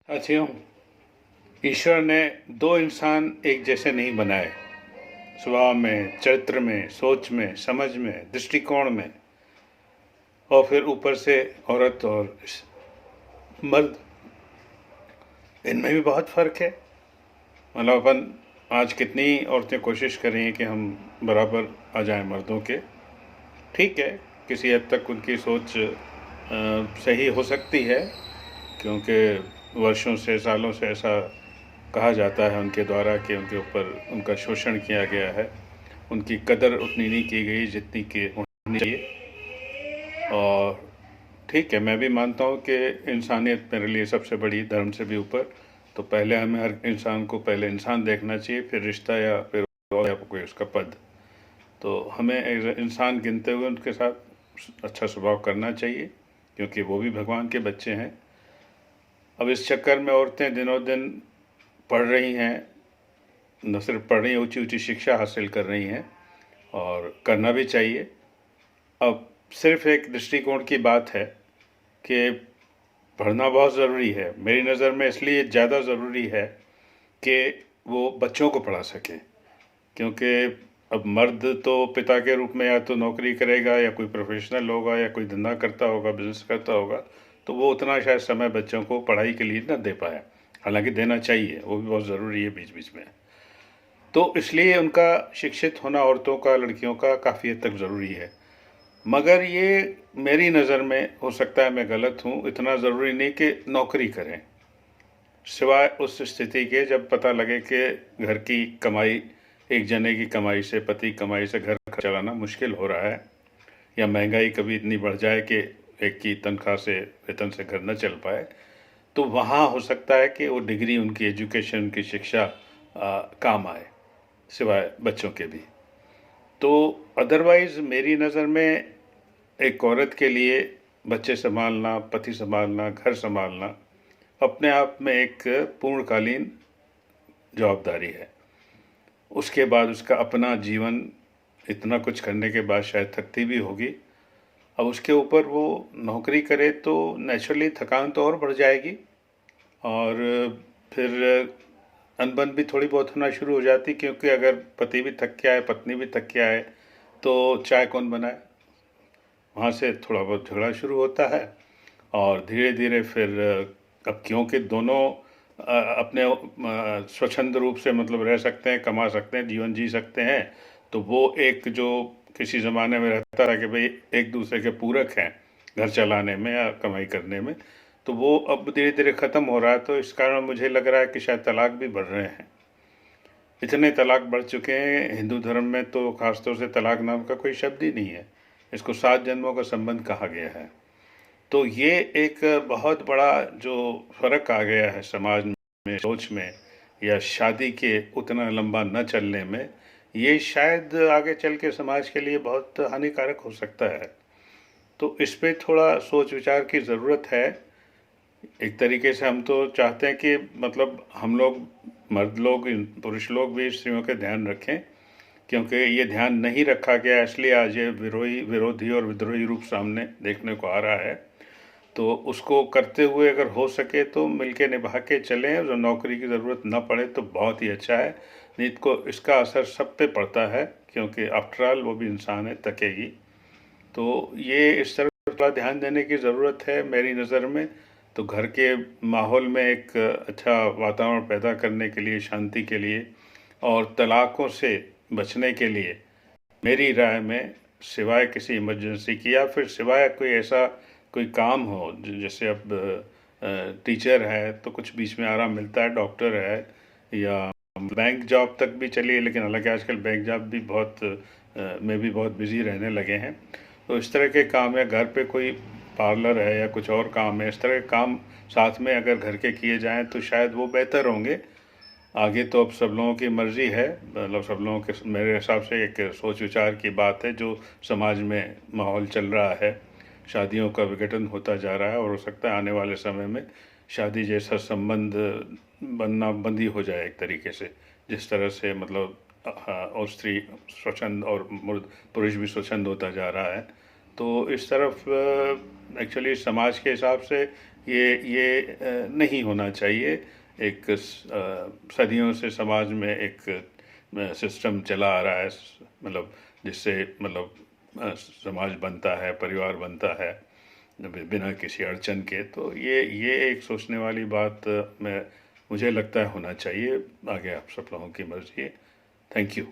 साथियों, ईश्वर ने दो इंसान एक जैसे नहीं बनाए। स्वभाव में, चरित्र में, सोच में, समझ में, दृष्टिकोण में, और फिर ऊपर से औरत और मर्द, इनमें भी बहुत फ़र्क है। मतलब अपन आज कितनी औरतें कोशिश कर रही हैं कि हम बराबर आ जाएं मर्दों के। ठीक है, किसी हद तक उनकी सोच सही हो सकती है, क्योंकि वर्षों से, सालों से ऐसा कहा जाता है उनके द्वारा कि उनके ऊपर उनका शोषण किया गया है, उनकी कदर उतनी नहीं की गई जितनी कि होनी चाहिए। और ठीक है, मैं भी मानता हूँ कि इंसानियत मेरे लिए सबसे बड़ी, धर्म से भी ऊपर। तो पहले हमें हर इंसान को पहले इंसान देखना चाहिए, फिर रिश्ता या फिर और या कोई उसका पद। तो हमें एज इंसान गिनते हुए उनके साथ अच्छा स्वभाव करना चाहिए, क्योंकि वो भी भगवान के बच्चे हैं। अब इस चक्कर में औरतें दिनों दिन पढ़ रही हैं, न सिर्फ पढ़ रही हैं, ऊंची ऊंची शिक्षा हासिल कर रही हैं, और करना भी चाहिए। अब सिर्फ एक दृष्टिकोण की बात है कि पढ़ना बहुत ज़रूरी है। मेरी नज़र में इसलिए ज़्यादा ज़रूरी है कि वो बच्चों को पढ़ा सकें, क्योंकि अब मर्द तो पिता के रूप में या तो नौकरी करेगा, या कोई प्रोफेशनल होगा, या कोई धंधा करता होगा, बिजनेस करता होगा, तो वो उतना शायद समय बच्चों को पढ़ाई के लिए ना दे पाए। हालांकि देना चाहिए, वो भी बहुत ज़रूरी है बीच बीच में। तो इसलिए उनका शिक्षित होना, औरतों का, लड़कियों का, काफ़ी हद तक ज़रूरी है। मगर ये मेरी नज़र में, हो सकता है मैं गलत हूँ, इतना ज़रूरी नहीं कि नौकरी करें, सिवाय उस स्थिति के जब पता लगे कि घर की कमाई, एक जने की कमाई से, पति की कमाई से घर चलाना मुश्किल हो रहा है, या महंगाई कभी इतनी बढ़ जाए कि एक की तनख्वाह से, वेतन से घर न चल पाए। तो वहाँ हो सकता है कि वो डिग्री, उनकी एजुकेशन, उनकी शिक्षा काम आए, सिवाय बच्चों के भी। तो अदरवाइज़ मेरी नज़र में एक औरत के लिए बच्चे संभालना, पति संभालना, घर संभालना अपने आप में एक पूर्णकालीन जवाबदारी है। उसके बाद उसका अपना जीवन, इतना कुछ करने के बाद शायद थकती भी होगी। अब उसके ऊपर वो नौकरी करे तो नेचुरली थकान तो और बढ़ जाएगी, और फिर अनबन भी थोड़ी बहुत होना शुरू हो जाती, क्योंकि अगर पति भी थक के आए, पत्नी भी थक के आए, तो चाय कौन बनाए। वहाँ से थोड़ा बहुत झगड़ा शुरू होता है, और धीरे धीरे फिर अब क्योंकि दोनों अपने स्वच्छंद रूप से मतलब रह सकते हैं, कमा सकते हैं, जीवन जी सकते हैं, तो वो एक जो किसी ज़माने में रहता था कि भाई एक दूसरे के पूरक हैं घर चलाने में या कमाई करने में, तो वो अब धीरे धीरे ख़त्म हो रहा है। तो इस कारण मुझे लग रहा है कि शायद तलाक भी बढ़ रहे हैं। इतने तलाक बढ़ चुके हैं हिंदू धर्म में, तो ख़ासतौर से तलाक नाम का कोई शब्द ही नहीं है, इसको 7 जन्मों का संबंध कहा गया है। तो ये एक बहुत बड़ा जो फ़र्क आ गया है समाज में, सोच में, या शादी के उतना लंबा न चलने में, ये शायद आगे चल के समाज के लिए बहुत हानिकारक हो सकता है। तो इस पे थोड़ा सोच विचार की ज़रूरत है। एक तरीके से हम तो चाहते हैं कि मतलब हम लोग, मर्द लोग, पुरुष लोग भी स्त्रियों के ध्यान रखें, क्योंकि ये ध्यान नहीं रखा गया, इसलिए आज ये विरोधी और विद्रोही रूप सामने देखने को आ रहा है। तो उसको करते हुए अगर हो सके तो मिलके निभा के चलें, जो नौकरी की ज़रूरत ना पड़े तो बहुत ही अच्छा है। नहीं तो इसका असर सब पे पड़ता है, क्योंकि आफ्टर ऑल वो भी इंसान है, थकेगी। तो ये इस तरफ थोड़ा ध्यान देने की ज़रूरत है मेरी नज़र में। तो घर के माहौल में एक अच्छा वातावरण पैदा करने के लिए, शांति के लिए, और तलाक़ों से बचने के लिए, मेरी राय में, सिवाय किसी इमरजेंसी की, या फिर सिवाय कोई ऐसा कोई काम हो, जैसे अब टीचर है तो कुछ बीच में आराम मिलता है, डॉक्टर है, या बैंक जॉब तक भी चलिए, लेकिन हालांकि आजकल बैंक जॉब भी बहुत में भी बहुत बिजी रहने लगे हैं। तो इस तरह के काम, या घर पे कोई पार्लर है या कुछ और काम है, इस तरह के काम साथ में अगर घर के किए जाएं तो शायद वो बेहतर होंगे। आगे तो अब सब लोगों की मर्ज़ी है, मतलब सब लोगों के, मेरे हिसाब से एक सोच विचार की बात है। जो समाज में माहौल चल रहा है, शादियों का विघटन होता जा रहा है, और हो सकता है आने वाले समय में शादी जैसा संबंध बनना बंद ही हो जाए एक तरीके से, जिस तरह से मतलब और स्त्री स्वच्छंद और पुरुष भी स्वच्छंद होता जा रहा है। तो इस तरफ एक्चुअली समाज के हिसाब से ये नहीं होना चाहिए। एक सदियों से समाज में एक सिस्टम चला आ रहा है, मतलब जिससे मतलब समाज बनता है, परिवार बनता है बिना किसी अड़चन के। तो ये एक सोचने वाली बात मैं मुझे लगता है होना चाहिए। आगे आप सब लोगों की मर्जी है। Thank you.